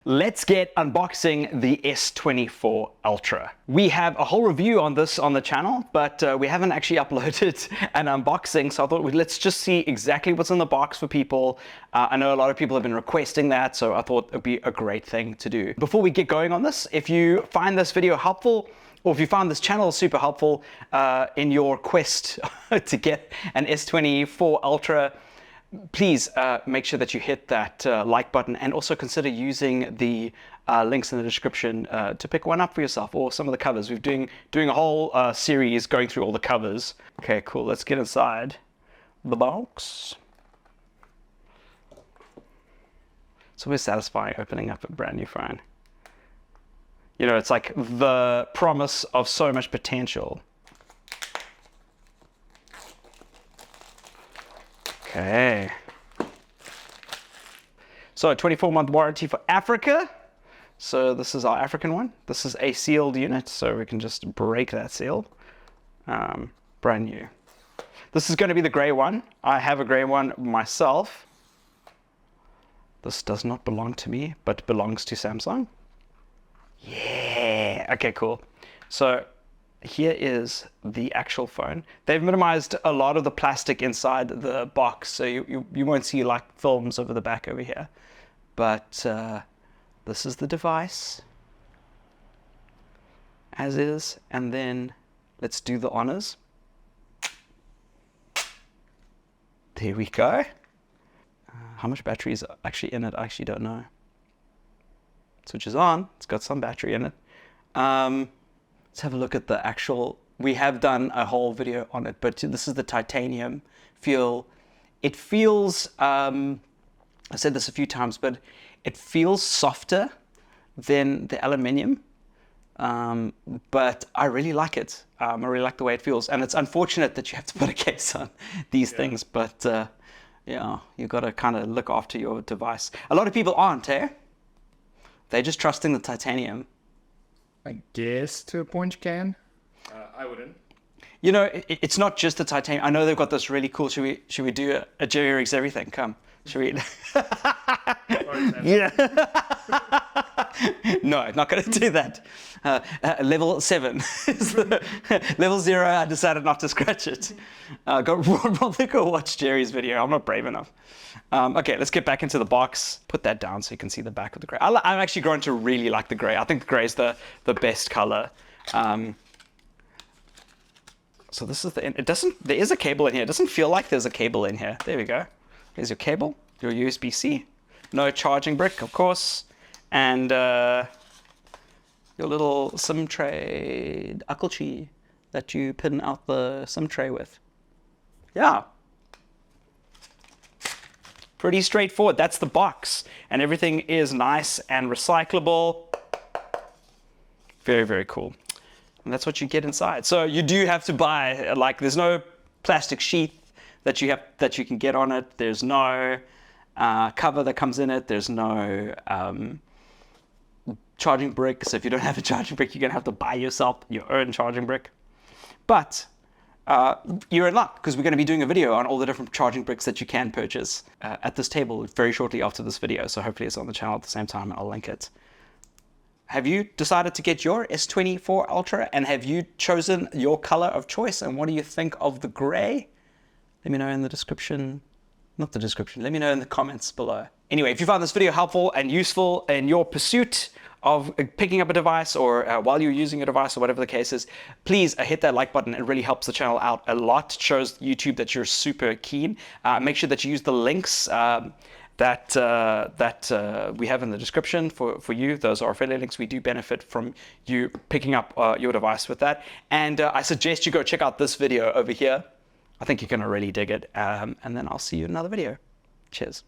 Let's get unboxing the S24 Ultra. We have a whole review on this on the channel, but we haven't actually uploaded an unboxing, so I thought let's just see exactly what's in the box for people. I know a lot of people have been requesting that, so I thought it'd be a great thing to do. Before we get going on this, if you find this video helpful, or if you found this channel super helpful in your quest to get an S24 Ultra, please make sure that you hit that like button, and also consider using the links in the description to pick one up for yourself, or some of the covers. We're doing a whole series going through all the covers. Okay, cool. Let's get inside the box. It's always satisfying opening up a brand new phone. You know, it's like the promise of so much potential. Okay. So 24-month warranty for Africa. So this is our African one. This is a sealed unit, so we can just break that seal. Brand new. This is going to be the gray one. I have a gray one myself. This does not belong to me, but belongs to Samsung. Yeah. Okay, cool. So here is the actual phone. They've minimized a lot of the plastic inside the box, so you won't see like films over the back over here. But this is the device, as is, and then let's do the honors. There we go. How much battery is actually in it? I actually don't know. Switches on. It's got some battery in it. Let's have a look at the actual. We have done a whole video on it, but this is the titanium feel. It feels, I've said this a few times, but it feels softer than the aluminium. But I really like it. I really like the way it feels. And it's unfortunate that you have to put a case on these things, but yeah, you've got to kind of look after your device. A lot of people aren't, eh? They're just trusting the titanium. I guess to a point you can. I wouldn't. You know, it's not just the titanium. I know they've got this really cool. Should we do a Jerry Rigs everything? Come. Should we? Yeah. No, not going to do that. Level 7. Level 0, I decided not to scratch it. Go watch Jerry's video. I'm not brave enough. Okay, let's get back into the box. Put that down so you can see the back of the gray. I'm actually growing to really like the gray. I think the gray is the best color. So this is there is a cable in here. It doesn't feel like there's a cable in here. There we go. Here's your cable, your USB-C. No charging brick, of course. And your little SIM tray, Akelchi, that you pin out the SIM tray with. Yeah. Pretty straightforward. That's the box. And everything is nice and recyclable. Very, very cool. And that's what you get inside. So you do have to buy, like, there's no plastic sheath that you can get on it. There's no cover that comes in it. There's no charging brick. So if you don't have a charging brick, you're gonna have to buy yourself your own charging brick. But you're in luck, because we're going to be doing a video on all the different charging bricks that you can purchase at this table very shortly after this video. So hopefully it's on the channel at the same time, and I'll link it. Have you decided to get your S24 Ultra, and have you chosen your color of choice? And what do you think of the gray? Let me know in the description. Not the description. Let me know in the comments below. Anyway, if you found this video helpful and useful in your pursuit of picking up a device, or while you're using a device, or whatever the case is, please hit that like button. It really helps the channel out a lot. It shows YouTube that you're super keen. Make sure that you use the links that we have in the description for you. Those are affiliate links. We do benefit from you picking up your device with that. And I suggest you go check out this video over here. I think you're going to really dig it. And then I'll see you in another video. Cheers.